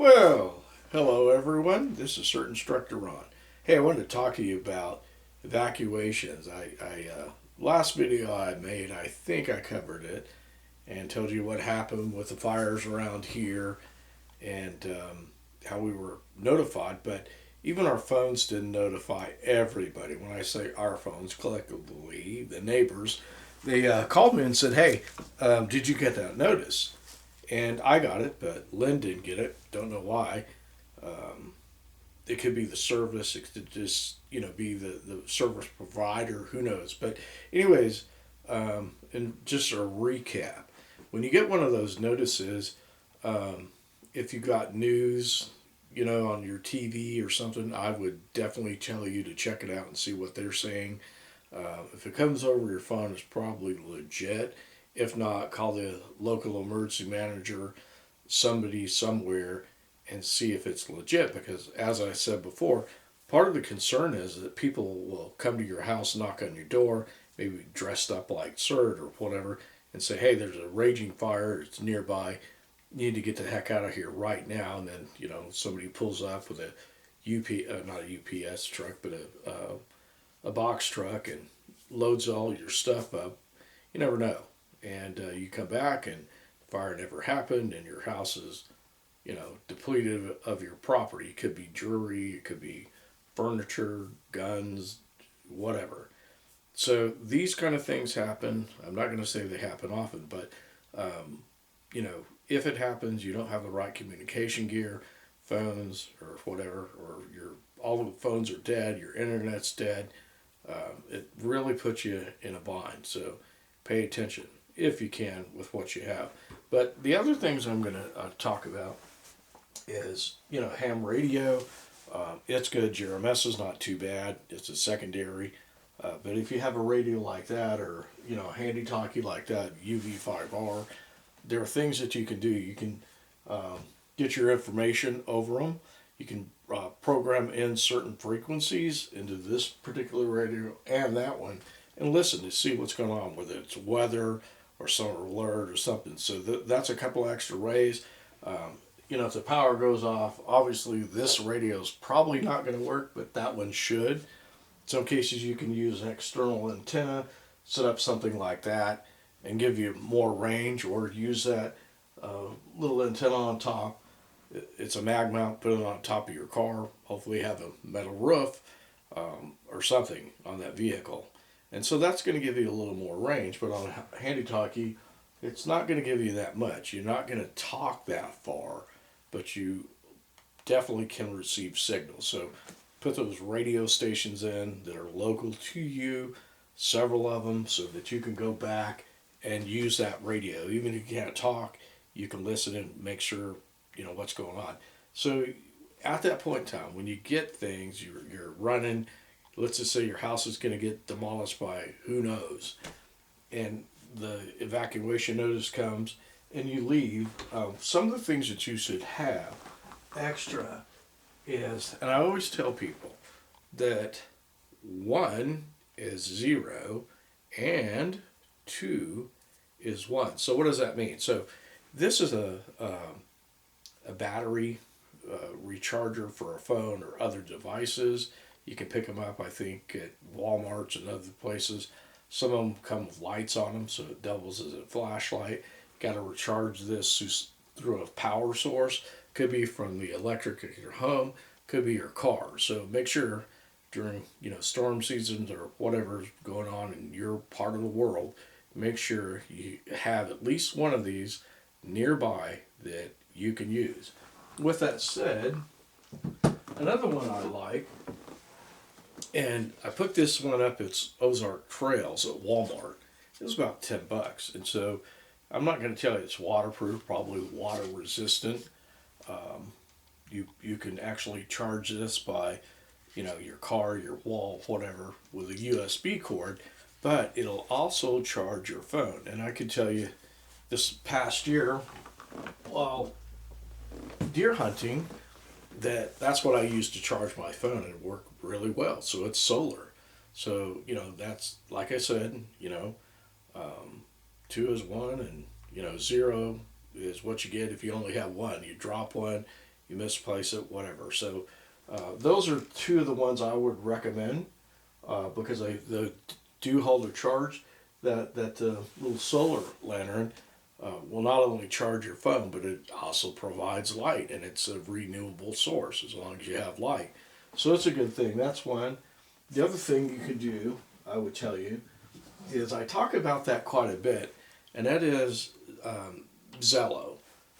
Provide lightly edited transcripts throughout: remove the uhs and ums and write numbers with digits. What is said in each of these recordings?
Well, hello everyone. This is CERT Instructor Ron. Hey, I wanted to talk to you about evacuations. Last video I made, I think I covered it and told you what happened with the fires around here and how we were notified. But even our phones didn't notify everybody. When I say our phones, collectively, the neighbors, they called me and said, "Hey, did you get that notice?" And I got it, but Lynn didn't get it. Don't know why. Um, it could be the service. It could just be the service provider. Who knows? But anyways, and just a recap. When you get one of those notices, um, if you got news, on your TV or something, I would definitely tell you to check it out and see what they're saying. If it comes over your phone, it's probably legit. If not, call the local emergency manager, somebody somewhere, and see if it's legit. Because, as I said before, part of the concern is that people will come to your house, knock on your door, maybe dressed up like CERT or whatever, and say, "Hey, there's a raging fire. It's nearby. You need to get the heck out of here right now." And then, somebody pulls up with a not a UPS truck, but a box truck and loads all your stuff up. You never know. And you come back and the fire never happened and your house is, depleted of your property. It could be jewelry, it could be furniture, guns, whatever. So these kind of things happen. I'm not going to say they happen often, but um, if it happens, you don't have the right communication gear, phones or whatever, or your all the phones are dead, your internet's dead. It really puts you in a bind. So pay attention if you can with what you have. But the other things I'm going to talk about is ham radio. It's good. GMRS is not too bad. It's a secondary. But if you have a radio like that or a handy talkie like that, UV5R, there are things that you can do. You can get your information over them. You can program in certain frequencies into this particular radio and that one and listen to see what's going on, whether it's weather or some alert or something. So that's a couple extra ways. If the power goes off, obviously this radio is probably not going to work, but that one should. In some cases, you can use an external antenna, set up something like that, and give you more range, or use that little antenna on top. It's a mag mount, put it on top of your car. Hopefully, have a metal roof or something on that vehicle. And so that's going to give you a little more range, but on a handy talkie, it's not going to give you that much. You're not going to talk that far, but you definitely can receive signals. So put those radio stations in that are local to you, several of them, so that you can go back and use that radio. Even if you can't talk, you can listen and make sure what's going on. So at that point in time, when you get things, you're running. Let's just say your house is going to get demolished by who knows, and the evacuation notice comes, and you leave. Some of the things that you should have extra is, and I always tell people that one is zero and two is one. So what does that mean? So this is a battery recharger for a phone or other devices. You can pick them up, I think, at Walmart's and other places. Some of them come with lights on them, so it doubles as a flashlight. Got to recharge this through a power source. Could be from the electric at your home. Could be your car. So make sure during storm seasons or whatever's going on in your part of the world, make sure you have at least one of these nearby that you can use. With that said, another one I like, and I put this one up, it's Ozark Trails at Walmart. It was about $10. And so I'm not going to tell you it's waterproof, probably water resistant. You can actually charge this by, your car, your wall, whatever, with a USB cord, but it'll also charge your phone. And I can tell you this past year, while deer hunting, that's what I use to charge my phone, and it worked really well. So it's solar. So that's, like I said, two is one, and zero is what you get if you only have one. You drop one, you misplace it, whatever. So those are two of the ones I would recommend because they do hold a charge. That little solar lantern will not only charge your phone, but it also provides light, and it's a renewable source as long as you have light. So it's a good thing. That's one. The other thing you can do, I would tell you, is I talk about that quite a bit, and that is Zello.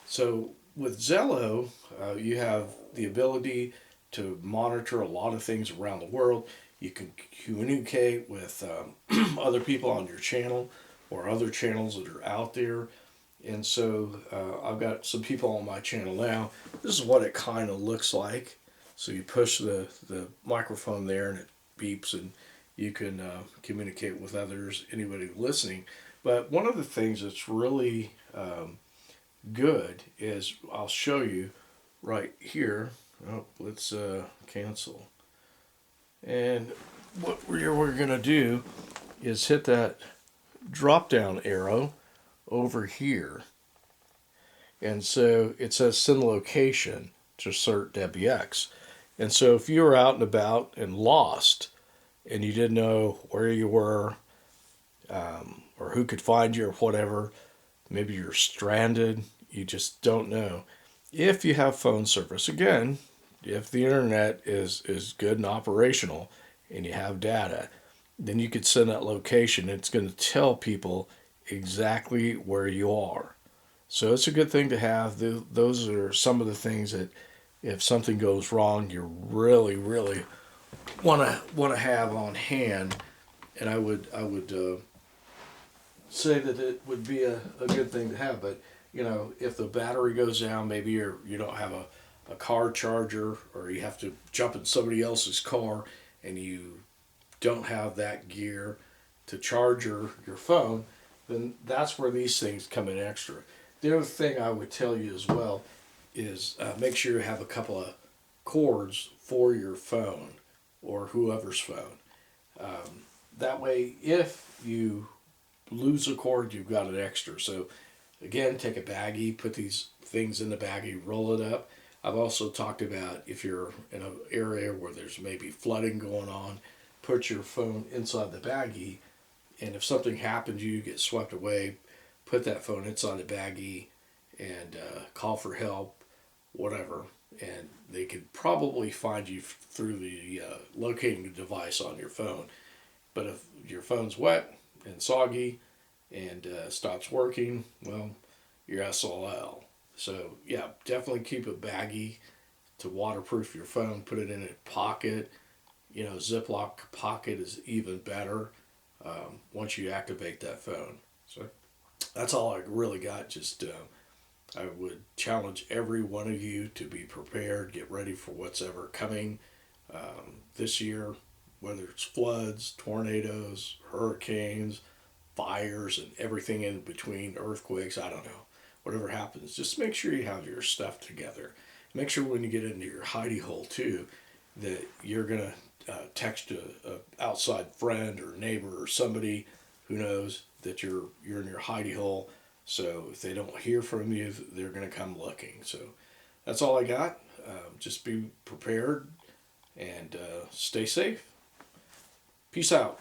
So with Zello, you have the ability to monitor a lot of things around the world. You can communicate with other people on your channel or other channels that are out there. And so I've got some people on my channel now. This is what it kind of looks like. So you push the microphone there and it beeps, and you can communicate with others, anybody listening. But one of the things that's really good is I'll show you right here. Oh, let's cancel. And what we're going to do is hit that drop down arrow over here. And so it says send location to CERT WX. And so if you were out and about and lost and you didn't know where you were or who could find you or whatever, maybe you're stranded, you just don't know. If you have phone service, again, if the internet is good and operational and you have data, then you could send that location. It's going to tell people exactly where you are. So it's a good thing to have. Those are some of the things that if something goes wrong, you really, really want to have on hand. And I would say that it would be a good thing to have. But if the battery goes down, maybe you don't have a car charger, or you have to jump in somebody else's car and you don't have that gear to charge your phone, then that's where these things come in extra. The other thing I would tell you as well is make sure you have a couple of cords for your phone or whoever's phone. That way, if you lose a cord, you've got an extra. So again, take a baggie, put these things in the baggie, roll it up. I've also talked about if you're in an area where there's maybe flooding going on, put your phone inside the baggie, and if something happens, you get swept away, put that phone inside the baggie and call for help, whatever, and they could probably find you through the locating device on your phone. But if your phone's wet and soggy and stops working, well, you're SOL. So yeah, definitely keep a baggie to waterproof your phone. Put it in a pocket. Ziploc pocket is even better once you activate that phone. So that's all I really got. Just I would challenge every one of you to be prepared, get ready for what's ever coming this year, whether it's floods, tornadoes, hurricanes, fires, and everything in between, earthquakes, I don't know. Whatever happens, just make sure you have your stuff together. Make sure when you get into your hidey hole too, that you're going to text a outside friend or neighbor or somebody who knows that you're in your hidey hole. So if they don't hear from you, they're going to come looking. So that's all I got. Just be prepared and stay safe. Peace out.